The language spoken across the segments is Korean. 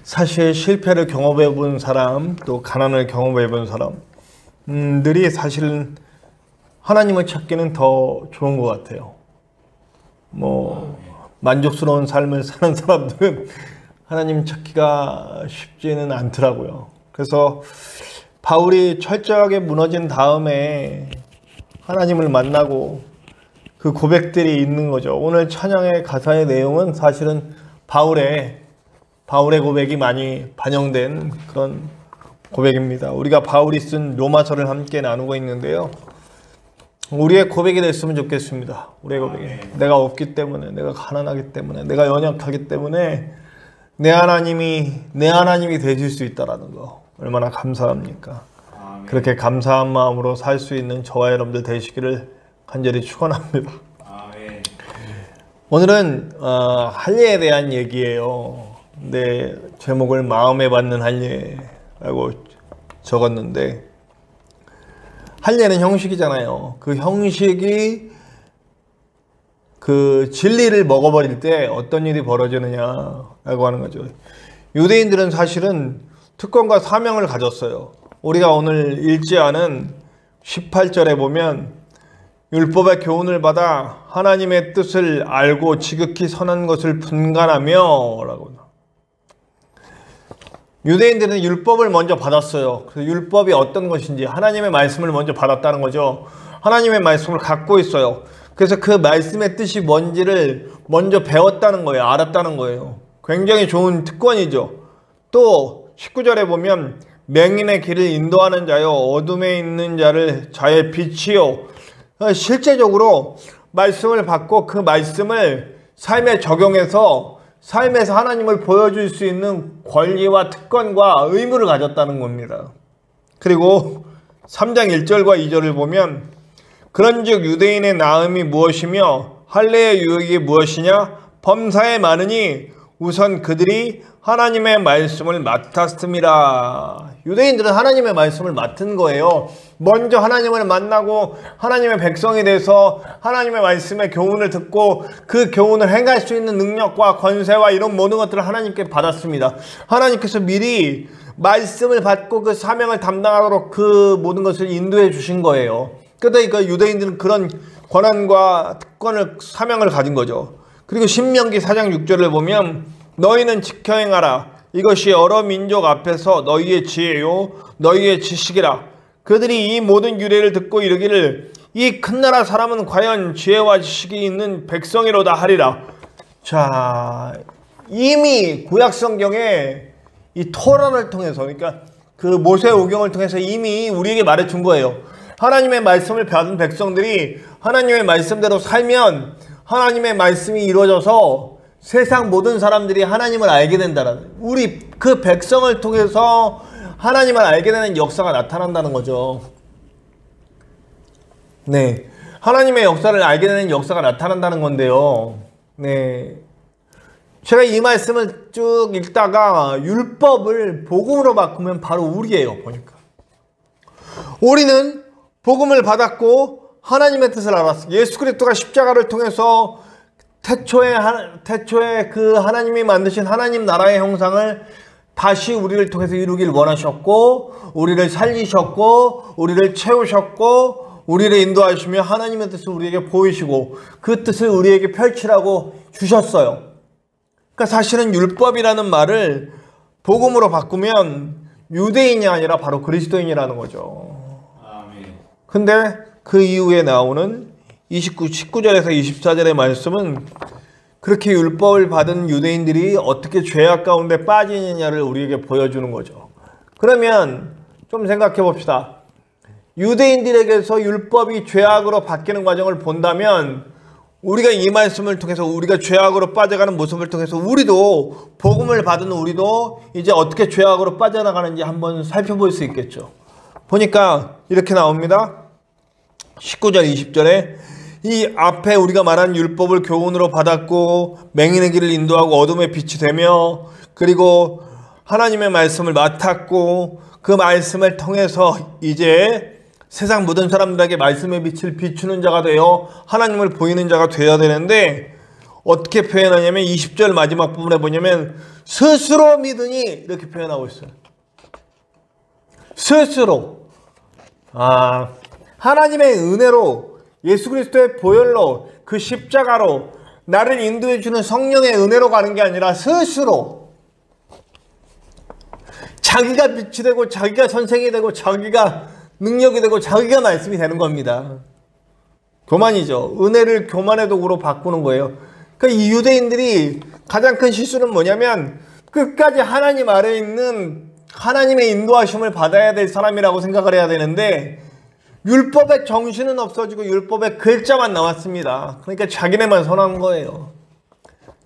사실 실패를 경험해 본 사람, 또 가난을 경험해 본 사람들이 사실은 하나님을 찾기는 더 좋은 것 같아요. 만족스러운 삶을 사는 사람들은 하나님 찾기가 쉽지는 않더라고요. 그래서 바울이 철저하게 무너진 다음에 하나님을 만나고 그 고백들이 있는 거죠. 오늘 찬양의 가사의 내용은 사실은 바울의 고백이 많이 반영된 그런 고백입니다. 우리가 바울이 쓴 로마서를 함께 나누고 있는데요. 우리의 고백이 됐으면 좋겠습니다. 우리의 고백이. 내가 없기 때문에, 내가 가난하기 때문에, 내가 연약하기 때문에 내 하나님이 되실 수 있다라는 거 얼마나 감사합니까? 그렇게 감사한 마음으로 살 수 있는 저와 여러분들 되시기를 간절히 축원합니다. 오늘은 할례에 대한 얘기예요. 근데 제목을 마음에 받는 할례라고 적었는데, 할례는 형식이잖아요. 그 형식이 그 진리를 먹어버릴 때 어떤 일이 벌어지느냐라고 하는 거죠. 유대인들은 사실은 특권과 사명을 가졌어요. 우리가 오늘 읽지 않은 18절에 보면 율법의 교훈을 받아 하나님의 뜻을 알고 지극히 선한 것을 분간하며 라고. 유대인들은 율법을 먼저 받았어요. 그래서 율법이 어떤 것인지 하나님의 말씀을 먼저 받았다는 거죠. 하나님의 말씀을 갖고 있어요. 그래서 그 말씀의 뜻이 뭔지를 먼저 배웠다는 거예요. 알았다는 거예요. 굉장히 좋은 특권이죠. 또 19절에 보면 맹인의 길을 인도하는 자요, 어둠에 있는 자의 빛이요. 실제적으로 말씀을 받고 그 말씀을 삶에 적용해서 삶에서 하나님을 보여줄 수 있는 권리와 특권과 의무를 가졌다는 겁니다. 그리고 3장 1절과 2절을 보면 그런즉 유대인의 나음이 무엇이며 할례의 유익이 무엇이냐? 범사에 많으니 우선 그들이 하나님의 말씀을 맡았음이라. 유대인들은 하나님의 말씀을 맡은 거예요. 먼저 하나님을 만나고 하나님의 백성이 돼서 하나님의 말씀의 교훈을 듣고 그 교훈을 행할 수 있는 능력과 권세와 이런 모든 것들을 하나님께 받았습니다. 하나님께서 미리 말씀을 받고 그 사명을 담당하도록 그 모든 것을 인도해 주신 거예요. 그러니까 유대인들은 그런 권한과 특권을, 사명을 가진 거죠. 그리고 신명기 4장 6절을 보면 너희는 지켜 행하라. 이것이 여러 민족 앞에서 너희의 지혜요 너희의 지식이라. 그들이 이 모든 규례를 듣고 이르기를 이 큰 나라 사람은 과연 지혜와 지식이 있는 백성이로다 하리라. 자, 이미 구약 성경에 이 토란을 통해서, 그러니까 그 모세오경을 통해서 이미 우리에게 말해준 거예요. 하나님의 말씀을 받은 백성들이 하나님의 말씀대로 살면 하나님의 말씀이 이루어져서 세상 모든 사람들이 하나님을 알게 된다는, 우리 그 백성을 통해서 하나님을 알게 되는 역사가 나타난다는 거죠. 네, 하나님의 역사를 알게 되는 역사가 나타난다는 건데요. 네, 제가 이 말씀을 쭉 읽다가 율법을 복음으로 바꾸면 바로 우리예요. 보니까 우리는 복음을 받았고 하나님의 뜻을 알았어요. 예수 그리스도가 십자가를 통해서 태초에 그 하나님이 만드신 하나님 나라의 형상을 다시 우리를 통해서 이루길 원하셨고, 우리를 살리셨고, 우리를 채우셨고, 우리를 인도하시며 하나님의 뜻을 우리에게 보이시고 그 뜻을 우리에게 펼치라고 주셨어요. 그러니까 사실은 율법이라는 말을 복음으로 바꾸면 유대인이 아니라 바로 그리스도인이라는 거죠. 근데 그 이후에 나오는 19절에서 24절의 말씀은 그렇게 율법을 받은 유대인들이 어떻게 죄악 가운데 빠지느냐를 우리에게 보여주는 거죠. 그러면 좀 생각해 봅시다. 유대인들에게서 율법이 죄악으로 바뀌는 과정을 본다면 우리가 이 말씀을 통해서 우리가 죄악으로 빠져가는 모습을 통해서 우리도, 복음을 받은 우리도 이제 어떻게 죄악으로 빠져나가는지 한번 살펴볼 수 있겠죠. 보니까 이렇게 나옵니다. 19절 20절에 이 앞에 우리가 말한 율법을 교훈으로 받았고 맹인의 길을 인도하고 어둠의 빛이 되며, 그리고 하나님의 말씀을 맡았고 그 말씀을 통해서 이제 세상 모든 사람들에게 말씀의 빛을 비추는 자가 되어 하나님을 보이는 자가 되어야 되는데, 어떻게 표현하냐면 20절 마지막 부분에 보냐면 스스로 믿으니 이렇게 표현하고 있어요. 스스로. 하나님의 은혜로 예수 그리스도의 보혈로 그 십자가로 나를 인도해 주는 성령의 은혜로 가는 게 아니라 스스로 자기가 빛이 되고 자기가 선생이 되고 자기가 능력이 되고 자기가 말씀이 되는 겁니다. 교만이죠. 은혜를 교만의 도구로 바꾸는 거예요. 그러니까 이 유대인들이 가장 큰 실수는 뭐냐면 끝까지 하나님 아래에 있는 하나님의 인도하심을 받아야 될 사람이라고 생각을 해야 되는데 율법의 정신은 없어지고 율법의 글자만 나왔습니다. 그러니까 자기네만 선한 거예요.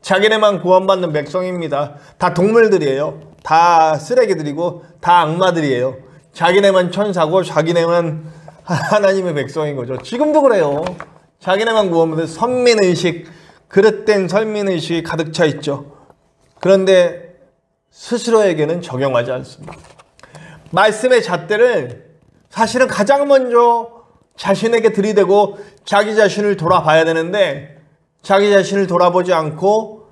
자기네만 구원받는 백성입니다. 다 동물들이에요. 다 쓰레기들이고 다 악마들이에요. 자기네만 천사고 자기네만 하나님의 백성인 거죠. 지금도 그래요. 자기네만 구원받는 선민의식, 그릇된 선민의식이 가득 차 있죠. 그런데 스스로에게는 적용하지 않습니다. 말씀의 잣대를 사실은 가장 먼저 자신에게 들이대고 자기 자신을 돌아봐야 되는데 자기 자신을 돌아보지 않고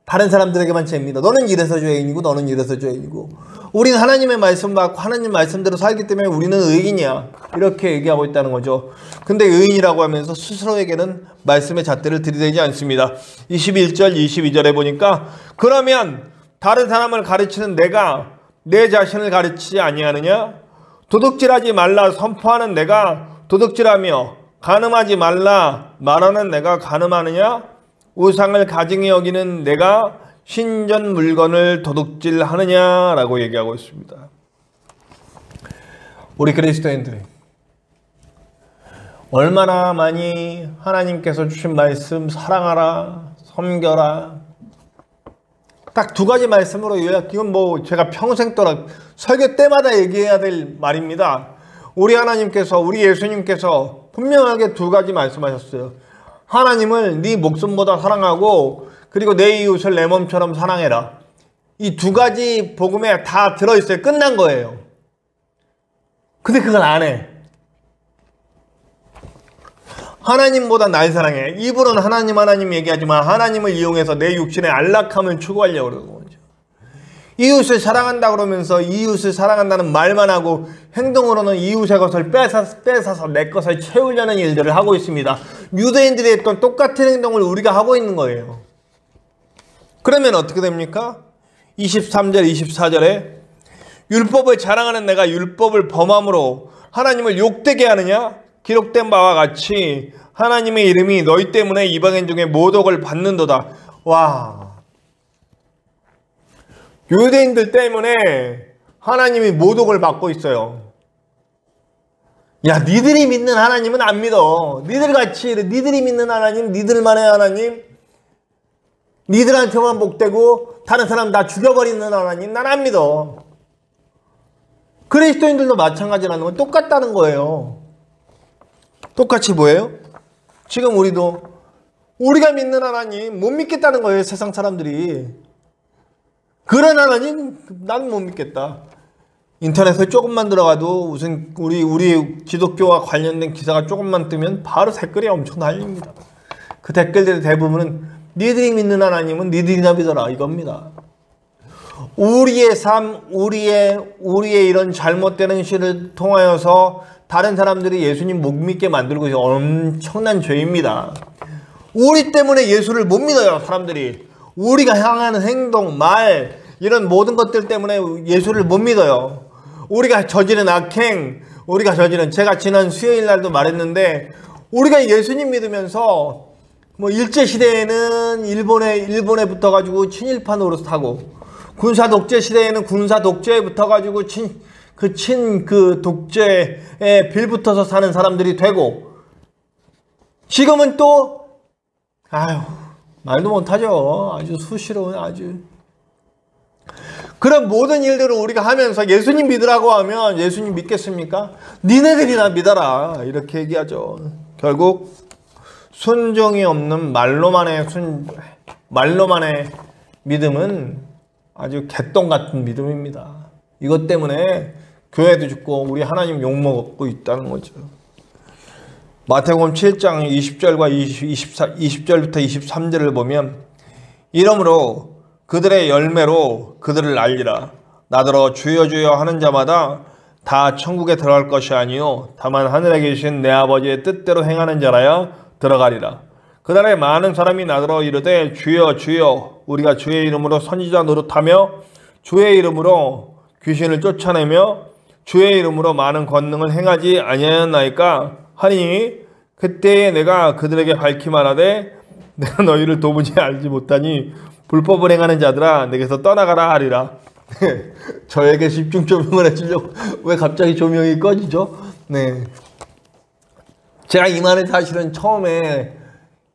다른 사람들에게만 잽니다. 너는 이래서 죄인이고 너는 이래서 죄인이고 우리는 하나님의 말씀 받고 하나님 말씀대로 살기 때문에 우리는 의인이야 이렇게 얘기하고 있다는 거죠. 근데 의인이라고 하면서 스스로에게는 말씀의 잣대를 들이대지 않습니다. 21절 22절에 보니까 그러면 다른 사람을 가르치는 내가 내 자신을 가르치지 아니하느냐? 도둑질하지 말라 선포하는 내가 도둑질하며 간음하지 말라 말하는 내가 간음하느냐? 우상을 가증히 여기는 내가 신전 물건을 도둑질하느냐라고 얘기하고 있습니다. 우리 그리스도인들이 얼마나 많이 하나님께서 주신 말씀 사랑하라, 섬겨라 딱 두 가지 말씀으로 요약. 이건 뭐 제가 평생 동안 설교 때마다 얘기해야 될 말입니다. 우리 하나님께서 우리 예수님께서 분명하게 두 가지 말씀하셨어요. 하나님을 네 목숨보다 사랑하고 그리고 내 이웃을 내 몸처럼 사랑해라. 이 두 가지 복음에 다 들어있어요. 끝난 거예요. 근데 그걸 안 해. 하나님보다 날 사랑해. 입으로는 하나님 얘기하지만 하나님을 이용해서 내 육신의 안락함을 추구하려고 그러는 거죠. 이웃을 사랑한다 그러면서 이웃을 사랑한다는 말만 하고 행동으로는 이웃의 것을 뺏어서 내 것을 채우려는 일들을 하고 있습니다. 유대인들이 했던 똑같은 행동을 우리가 하고 있는 거예요. 그러면 어떻게 됩니까? 23절 24절에 율법을 자랑하는 내가 율법을 범함으로 하나님을 욕되게 하느냐? 기록된 바와 같이 하나님의 이름이 너희 때문에 이방인 중에 모독을 받는도다. 와, 유대인들 때문에 하나님이 모독을 받고 있어요. 야, 니들이 믿는 하나님은 안 믿어. 니들이 믿는 하나님, 니들만의 하나님, 니들한테만 복되고 다른 사람 다 죽여버리는 하나님 난 안 믿어. 그리스도인들도 마찬가지라는 건 똑같다는 거예요. 똑같이 뭐예요? 지금 우리가 믿는 하나님 못 믿겠다는 거예요. 세상 사람들이. 그런 하나님 난 못 믿겠다. 인터넷에 조금만 들어가도 무슨 우리 기독교와 관련된 기사가 조금만 뜨면 바로 댓글이 엄청 달립니다. 그 댓글들의 대부분은 니들이 믿는 하나님은 니들이나 믿어라 이겁니다. 우리의 삶, 우리의 이런 잘못된 행실을 통하여서 다른 사람들이 예수님 못 믿게 만들고 있는 엄청난 죄입니다. 우리 때문에 예수를 못 믿어요, 사람들이. 우리가 향하는 행동, 말, 이런 모든 것들 때문에 예수를 못 믿어요. 우리가 저지른 악행, 제가 지난 수요일 날도 말했는데, 우리가 예수님 믿으면서, 일제시대에는 일본에 붙어가지고 친일파 노릇하고, 군사 독재 시대에는 군사 독재에 붙어가지고 그 독재에 빌붙어서 사는 사람들이 되고, 지금은 또, 말도 못하죠. 아주 수시로운 그런 모든 일들을 우리가 하면서 예수님 믿으라고 하면 예수님 믿겠습니까? 니네들이나 믿어라. 이렇게 얘기하죠. 결국, 순종이 없는 말로만의 믿음은 아주 개똥 같은 믿음입니다. 이것 때문에 교회도 죽고 우리 하나님 욕먹고 있다는 거죠. 마태복음 7장 20절과 20절부터 23절을 보면 이러므로 그들의 열매로 그들을 알리라. 나더러 주여 주여 하는 자마다 다 천국에 들어갈 것이 아니요 다만 하늘에 계신 내 아버지의 뜻대로 행하는 자라야 들어가리라. 그날에 많은 사람이 나더러 이르되 주여 주여 우리가 주의 이름으로 선지자 노릇하며 주의 이름으로 귀신을 쫓아내며 주의 이름으로 많은 권능을 행하지 아니하였나이까 하니 그때에 내가 그들에게 밝히 말하되 내가 너희를 도무지 알지 못하니 불법을 행하는 자들아 내게서 떠나가라 하리라. 저에게 집중 조명을 해주려고 왜 갑자기 조명이 꺼지죠? 네, 제가 이 말을 사실은 처음에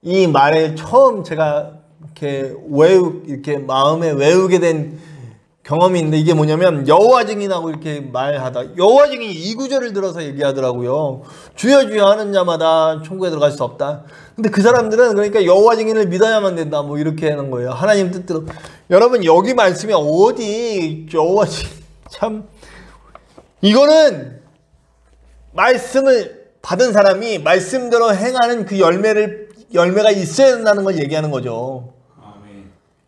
이 말을 처음 제가 이렇게 마음에 외우게 된 경험이 있는데 이게 뭐냐면 여호와 증인하고 이렇게 말하다 여호와 증인이 이 구절을 들어서 얘기하더라고요. 주여 주여 하는 자마다 천국에 들어갈 수 없다. 근데 그 사람들은 그러니까 여호와 증인을 믿어야만 된다 뭐 이렇게 하는 거예요. 하나님 뜻대로. 여러분 여기 말씀이 어디 여호와 증인 참 이거는 말씀을 받은 사람이 말씀대로 행하는 그 열매가 있어야 된다는 걸 얘기하는 거죠.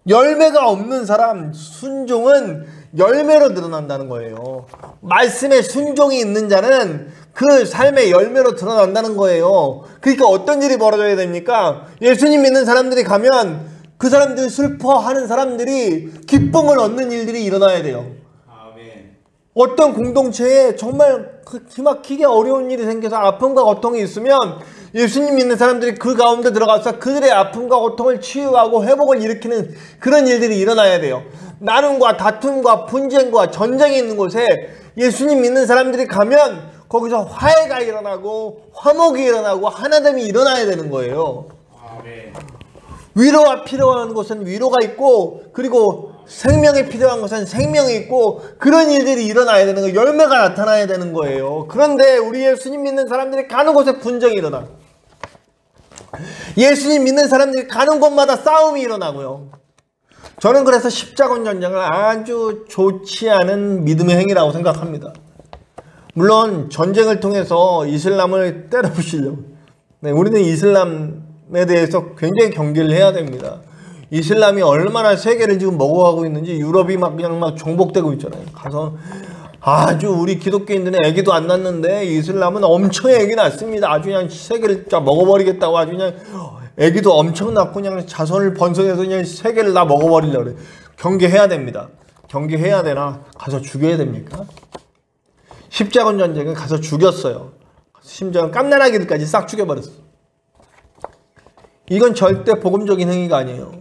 열매가 없는 사람 순종은 열매로 드러난다는 거예요. 말씀에 순종이 있는 자는 그 삶의 열매로 드러난다는 거예요. 그러니까 어떤 일이 벌어져야 됩니까? 예수님 믿는 사람들이 가면 그 사람들 슬퍼하는 사람들이 기쁨을 얻는 일들이 일어나야 돼요. 아멘. 어떤 공동체에 정말 기막히게 어려운 일이 생겨서 아픔과 고통이 있으면 예수님 믿는 사람들이 그 가운데 들어가서 그들의 아픔과 고통을 치유하고 회복을 일으키는 그런 일들이 일어나야 돼요. 나눔과 다툼과 분쟁과 전쟁이 있는 곳에 예수님 믿는 사람들이 가면 거기서 화해가 일어나고 화목이 일어나고 하나됨이 일어나야 되는 거예요. 위로가 필요한 곳은 위로가 있고 그리고 생명이 필요한 곳은 생명이 있고 그런 일들이 일어나야 되는 거예요. 열매가 나타나야 되는 거예요. 그런데 우리 예수님 믿는 사람들이 가는 곳에 분쟁이 일어나. 예수님 믿는 사람들이 가는 곳마다 싸움이 일어나고요. 저는 그래서 십자군 전쟁을 아주 좋지 않은 믿음의 행위라고 생각합니다. 물론 전쟁을 통해서 이슬람을 때려부시려고 우리는 이슬람에 대해서 굉장히 경계를 해야 됩니다. 이슬람이 얼마나 세계를 지금 먹어가고 있는지 유럽이 그냥 정복되고 있잖아요. 가서 아주 우리 기독교인들은 애기도 안 낳는데 이슬람은 엄청 애기 낳습니다. 아주 그냥 세계를 다 먹어버리겠다고 아주 그냥 애기도 엄청 낳고 그냥 자손을 번성해서 그냥 세계를 다 먹어버리려고 그래. 경계해야 됩니다. 경계해야 되나 가서 죽여야 됩니까? 십자군 전쟁은 가서 죽였어요. 심지어 깜나라기들까지 싹 죽여버렸어. 이건 절대 복음적인 행위가 아니에요.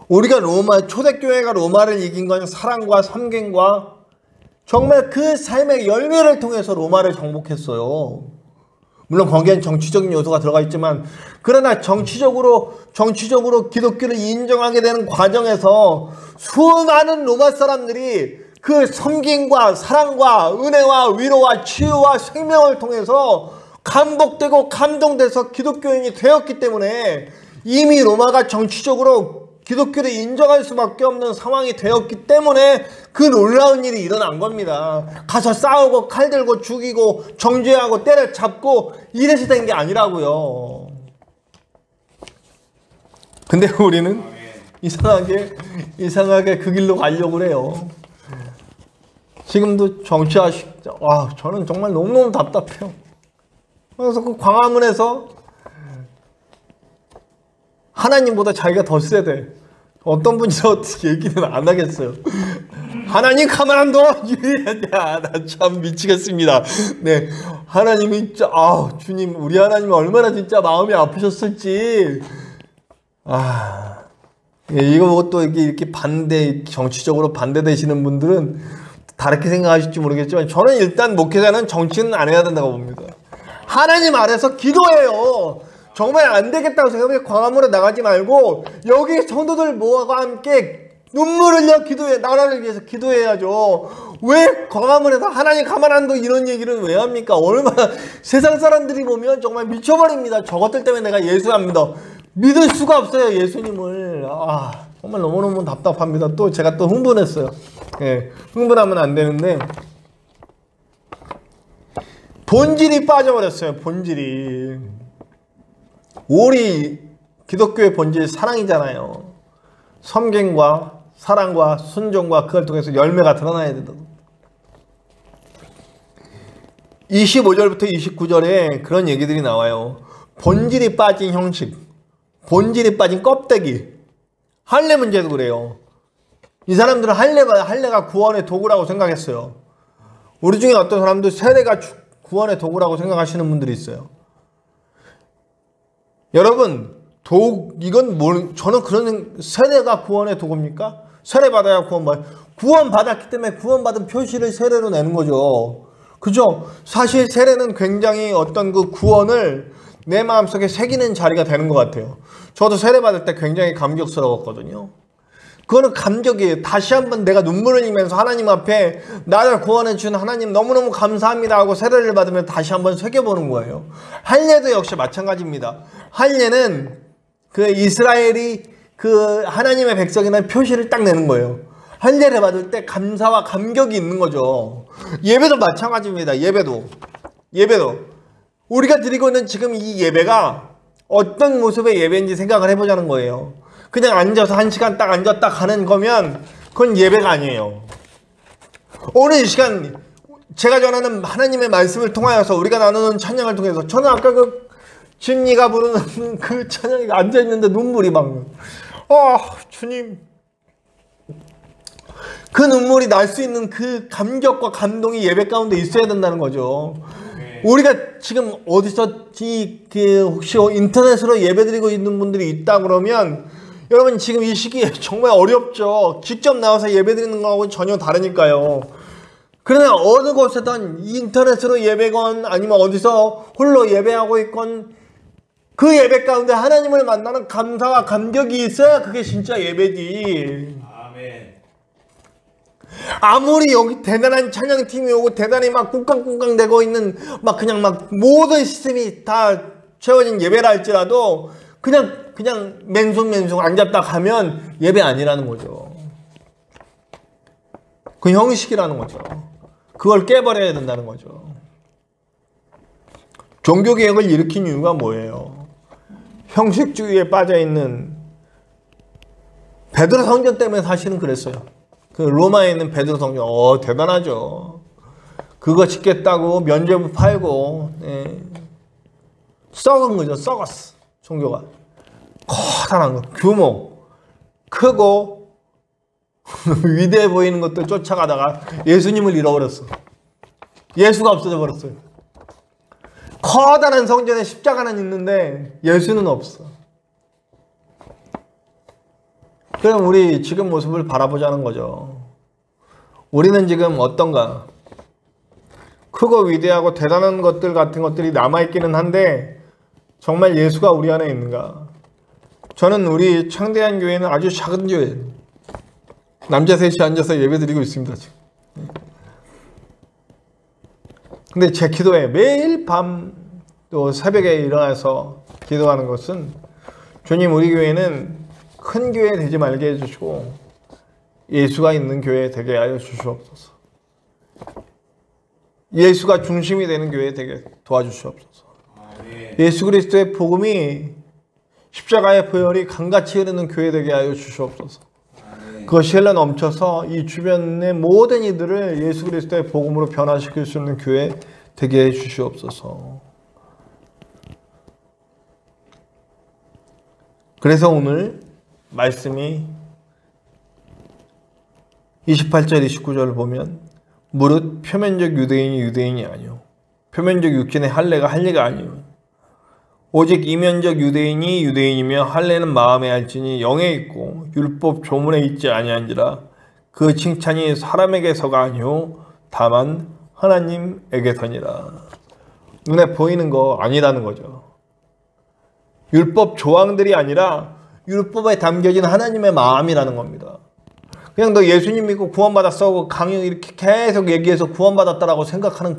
우리가 초대교회가 로마를 이긴 건 사랑과 섬김과 정말 그 삶의 열매를 통해서 로마를 정복했어요. 물론 거기엔 정치적인 요소가 들어가 있지만 그러나 정치적으로 기독교를 인정하게 되는 과정에서 수많은 로마 사람들이 그 섬김과 사랑과 은혜와 위로와 치유와 생명을 통해서 감복되고 감동돼서 기독교인이 되었기 때문에 이미 로마가 정치적으로 기독교를 인정할 수밖에 없는 상황이 되었기 때문에 그 놀라운 일이 일어난 겁니다. 가서 싸우고 칼 들고 죽이고 정죄하고 때려잡고 이래서 된 게 아니라고요. 근데 우리는 이상하게 그 길로 가려고 그래요. 지금도 저는 정말 너무너무 답답해요. 그래서 그 광화문에서 하나님보다 자기가 더 세대. 어떤 분이서 얘기는 안 하겠어요. 하나님 가만 안 둬! 나 참 미치겠습니다. 네. 하나님이 진짜, 주님, 우리 하나님이 얼마나 진짜 마음이 아프셨을지. 이거 보고 또 이렇게 정치적으로 반대되시는 분들은 다르게 생각하실지 모르겠지만, 저는 일단 목회자는 정치는 안 해야 된다고 봅니다. 하나님 아래서 기도해요. 정말 안 되겠다고 생각하면 광화문에 나가지 말고 여기 성도들 모아가 함께 눈물 흘려 기도해. 나라를 위해서 기도해야죠. 왜 광화문에서 하나님 가만 안 둬 이런 얘기를 왜 합니까? 얼마나 세상 사람들이 보면 정말 미쳐버립니다. 저것들 때문에 내가 예수 안 믿어. 믿을 수가 없어요, 예수님을. 정말 너무너무 답답합니다. 또 제가 또 흥분했어요. 예, 흥분하면 안 되는데 본질이 빠져버렸어요. 본질이. 우리 기독교의 본질 사랑이잖아요. 섬김과 사랑과 순종과 그걸 통해서 열매가 드러나야 된다. 25절부터 29절에 그런 얘기들이 나와요. 본질이 빠진 형식, 본질이 빠진 껍데기. 할례 문제도 그래요. 이 사람들은 할례가 구원의 도구라고 생각했어요. 우리 중에 어떤 사람도 세례가 구원의 도구라고 생각하시는 분들이 있어요. 여러분, 저는 그런 세례가 구원의 도구입니까? 세례 받아야 구원 받았기 때문에 구원받은 표시를 세례로 내는 거죠. 그죠? 사실 세례는 굉장히 어떤 그 구원을 내 마음속에 새기는 자리가 되는 것 같아요. 저도 세례 받을 때 굉장히 감격스러웠거든요. 그거는 감격이에요. 다시 한번 내가 눈물을 흘리면서 하나님 앞에 나를 구원해 준 하나님 너무너무 감사합니다 하고 세례를 받으면 다시 한번 새겨보는 거예요. 할례도 역시 마찬가지입니다. 할례는 그 이스라엘이 그 하나님의 백성이라는 표시를 딱 내는 거예요. 할례를 받을 때 감사와 감격이 있는 거죠. 예배도 마찬가지입니다. 예배도 우리가 드리고 있는 지금 이 예배가 어떤 모습의 예배인지 생각을 해보자는 거예요. 그냥 앉아서 1시간 딱 앉았다 가는 거면 그건 예배가 아니에요. 오늘 이 시간 제가 전하는 하나님의 말씀을 통하여서 우리가 나누는 찬양을 통해서 저는 아까 그 진리가 부르는 그 찬양에 앉아있는데 눈물이 막 주님, 그 눈물이 날 수 있는 그 감격과 감동이 예배 가운데 있어야 된다는 거죠. 우리가 지금 어디서 혹시 인터넷으로 예배드리고 있는 분들이 있다 그러면 여러분 지금 이 시기에 정말 어렵죠. 직접 나와서 예배드리는 거하고 전혀 다르니까요. 그러나 어느 곳에든 인터넷으로 예배건 아니면 어디서 홀로 예배하고 있건 그 예배 가운데 하나님을 만나는 감사와 감격이 있어야 그게 진짜 예배지. 아멘. 아무리 여기 대단한 찬양팀이 오고 대단히 막 꿍깡꿍깡 되고 있는 그냥 모든 시스템이 다 채워진 예배라 할지라도 그냥 맹숭맹숭 앉았다 가면 예배 아니라는 거죠. 그 형식이라는 거죠. 그걸 깨버려야 된다는 거죠. 종교개혁을 일으킨 이유가 뭐예요? 형식주의에 빠져있는 베드로 성전 때문에 사실은 그랬어요. 그 로마에 있는 베드로 성전, 대단하죠. 그거 짓겠다고 면죄부 팔고, 썩은 거죠. 썩었어. 종교가. 커다란 거, 규모, 크고, 위대해 보이는 것들 쫓아가다가 예수님을 잃어버렸어. 예수가 없어져 버렸어요. 커다란 성전에 십자가는 있는데 예수는 없어. 그럼 우리 지금 모습을 바라보자는 거죠. 우리는 지금 어떤가? 크고 위대하고 대단한 것들 같은 것들이 남아있기는 한데 정말 예수가 우리 안에 있는가? 저는 우리 창대한 교회는 아주 작은 교회, 남자 셋이 앉아서 예배드리고 있습니다. 지금. 근데 제 기도에 매일 밤 또 새벽에 일어나서 기도하는 것은 주님, 우리 교회는 큰 교회 되지 말게 해주시고 예수가 있는 교회 되게 하여 주시옵소서. 예수가 중심이 되는 교회 되게 도와주시옵소서. 예수 그리스도의 복음이 십자가의 보혈이 강같이 흐르는 교회 되게 하여 주시옵소서. 그것이 흘러 넘쳐서 이 주변의 모든 이들을 예수 그리스도의 복음으로 변화시킬 수 있는 교회 되게 해 주시옵소서. 그래서 오늘 말씀이 28절 29절을 보면 무릇 표면적 유대인이 유대인이 아니요 표면적 육신의 할례가 할례가 아니요 오직 이면적 유대인이 유대인이며 할례는 마음에 할지니 영에 있고 율법 조문에 있지 아니한지라 그 칭찬이 사람에게서가 아니요 다만 하나님에게서니라. 눈에 보이는 거 아니라는 거죠. 율법 조항들이 아니라 율법에 담겨진 하나님의 마음이라는 겁니다. 그냥 너 예수님 믿고 구원받았어 강의 이렇게 계속 얘기해서 구원받았다라고 생각하는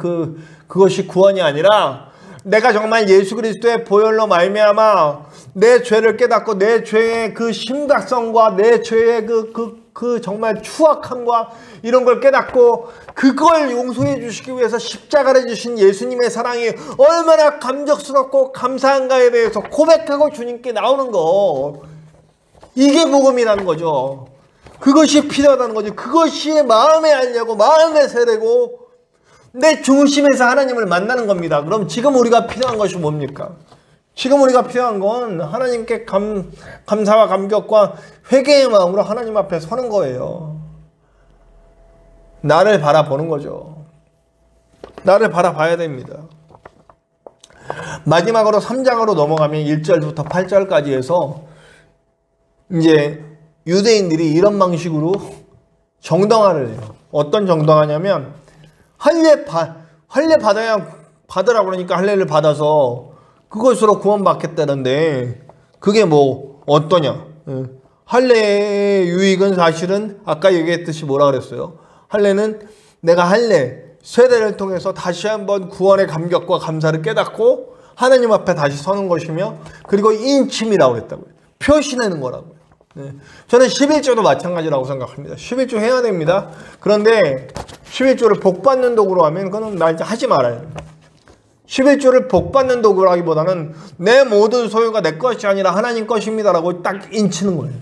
그것이 구원이 아니라 내가 정말 예수 그리스도의 보혈로 말미암아 내 죄를 깨닫고 내 죄의 그 심각성과 내 죄의 그 그 정말 추악함과 이런 걸 깨닫고 그걸 용서해 주시기 위해서 십자가를 주신 예수님의 사랑이 얼마나 감격스럽고 감사한가에 대해서 고백하고 주님께 나오는 거, 이게 복음이라는 거죠. 그것이 필요하다는 거죠. 그것이 마음에 알려고 마음에 새래고 내 중심에서 하나님을 만나는 겁니다. 그럼 지금 우리가 필요한 것이 뭡니까? 지금 우리가 필요한 건 하나님께 감사와 감격과 회개의 마음으로 하나님 앞에 서는 거예요. 나를 바라보는 거죠. 나를 바라봐야 됩니다. 마지막으로 3장으로 넘어가면 1절부터 8절까지 해서 이제 유대인들이 이런 방식으로 정당화를 해요. 어떤 정당화냐면 할례 받으라고 그러니까 할례를 받아서 그것으로 구원받겠다는데 그게 뭐 어떠냐? 할례의 유익은 사실은 아까 얘기했듯이 뭐라 그랬어요? 할례는 내가 세례를 통해서 다시 한번 구원의 감격과 감사를 깨닫고 하나님 앞에 다시 서는 것이며, 그리고 인침이라고 그랬다고요. 표시내는 거라고요. 저는 11조도 마찬가지라고 생각합니다. 11조 해야 됩니다. 그런데 11조를 복받는 도구로 하면 그건 나 이제 하지 말아요. 11조를 복받는 도구로 하기보다는 내 모든 소유가 내 것이 아니라 하나님 것입니다라고 딱 인치는 거예요.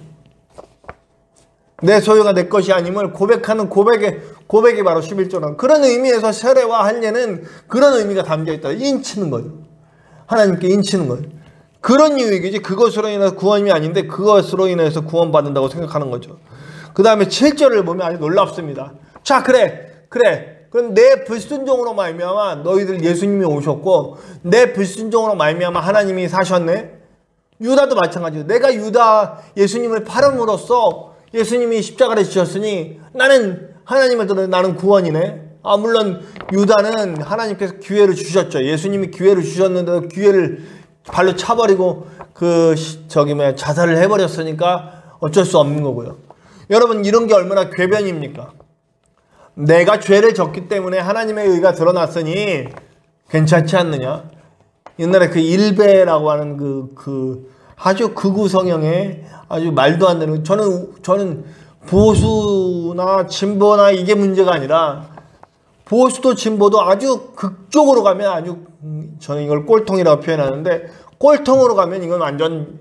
내 소유가 내 것이 아님을 고백하는 고백이 바로 11조라는, 그런 의미에서 세례와 할례는 그런 의미가 담겨있다. 인치는 거죠. 하나님께 인치는 거예요. 그런 유익이지 그것으로 인해서 구원이 아닌데 그것으로 인해서 구원받는다고 생각하는 거죠. 그 다음에 7절을 보면 아주 놀랍습니다. 자, 그래. 그럼 내 불순종으로 말미암아 너희들 예수님이 오셨고 내 불순종으로 말미암아 하나님이 사셨네. 유다도 마찬가지예요. 내가 예수님을 팔음으로써 예수님이 십자가를 지셨으니 나는 하나님을 들어 나는 구원이네. 물론 유다는 하나님께서 기회를 주셨죠. 예수님이 기회를 주셨는데 기회를 발로 차버리고 자살을 해버렸으니까 어쩔 수 없는 거고요. 여러분, 이런 게 얼마나 궤변입니까? 내가 죄를 졌기 때문에 하나님의 의가 드러났으니 괜찮지 않느냐? 옛날에 그 일베라고 하는 아주 극우 성향의 아주 말도 안 되는, 저는 보수나 진보나 이게 문제가 아니라 보수도 진보도 아주 극쪽으로 가면 저는 이걸 꼴통이라고 표현하는데, 꼴통으로 가면 이건 완전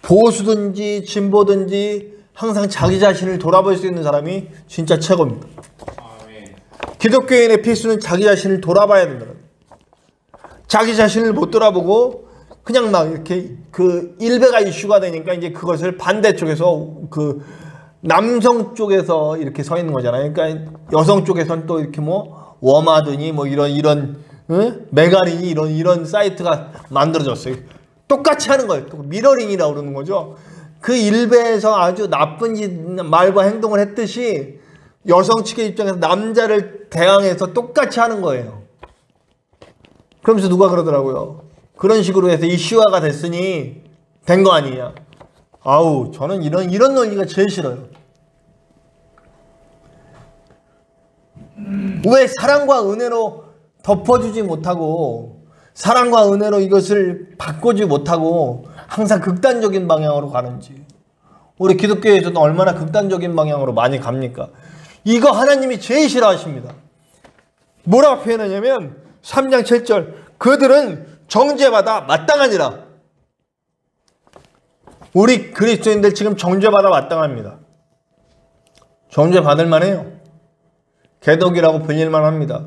보수든지 진보든지 항상 자기 자신을 돌아볼 수 있는 사람이 진짜 최고입니다. 기독교인의 필수는 자기 자신을 돌아봐야 된다. 자기 자신을 못 돌아보고 그냥 막 이렇게 일베가 이슈가 되니까 이제 그것을 반대쪽에서 남성 쪽에서 이렇게 서 있는 거잖아요. 그러니까 여성 쪽에서는 또 이렇게 뭐 워마드니 뭐 이런 메가린이 이런 사이트가 만들어졌어요. 똑같이 하는 거예요. 미러링이라고 그러는 거죠. 그 일베에서 아주 나쁜 말과 행동을 했듯이 여성 측의 입장에서 남자를 대항해서 똑같이 하는 거예요. 그러면서 누가 그러더라고요. 그런 식으로 해서 이슈화가 됐으니 된 거 아니냐. 저는 이런 논리가 제일 싫어요. 왜 사랑과 은혜로 덮어주지 못하고 사랑과 은혜로 이것을 바꾸지 못하고 항상 극단적인 방향으로 가는지. 우리 기독교에서도 얼마나 극단적인 방향으로 많이 갑니까? 이거 하나님이 제일 싫어하십니다. 뭐라고 표현하냐면 3장 7절 그들은 정죄받아 마땅하니라. 우리 그리스도인들 지금 정죄받아 마땅합니다. 정죄받을 만해요. 개독이라고 불릴만 합니다.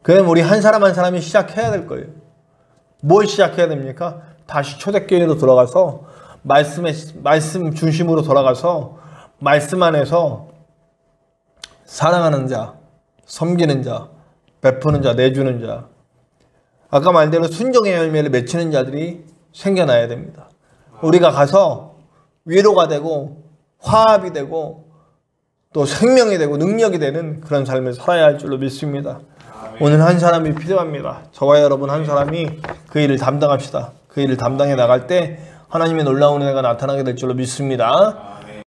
그럼 우리 한 사람 한 사람이 시작해야 될 거예요. 뭘 시작해야 됩니까? 다시 초대교회로 돌아가서 말씀 중심으로 돌아가서 말씀 안에서 사랑하는 자, 섬기는 자, 베푸는 자, 내주는 자, 아까 말대로 순종의 열매를 맺히는 자들이 생겨나야 됩니다. 우리가 가서 위로가 되고 화합이 되고 또 생명이 되고 능력이 되는 그런 삶을 살아야 할 줄로 믿습니다. 오늘 한 사람이 필요합니다. 저와 여러분 한 사람이 그 일을 담당합시다. 그 일을 담당해 나갈 때 하나님의 놀라운 은혜가 나타나게 될 줄로 믿습니다.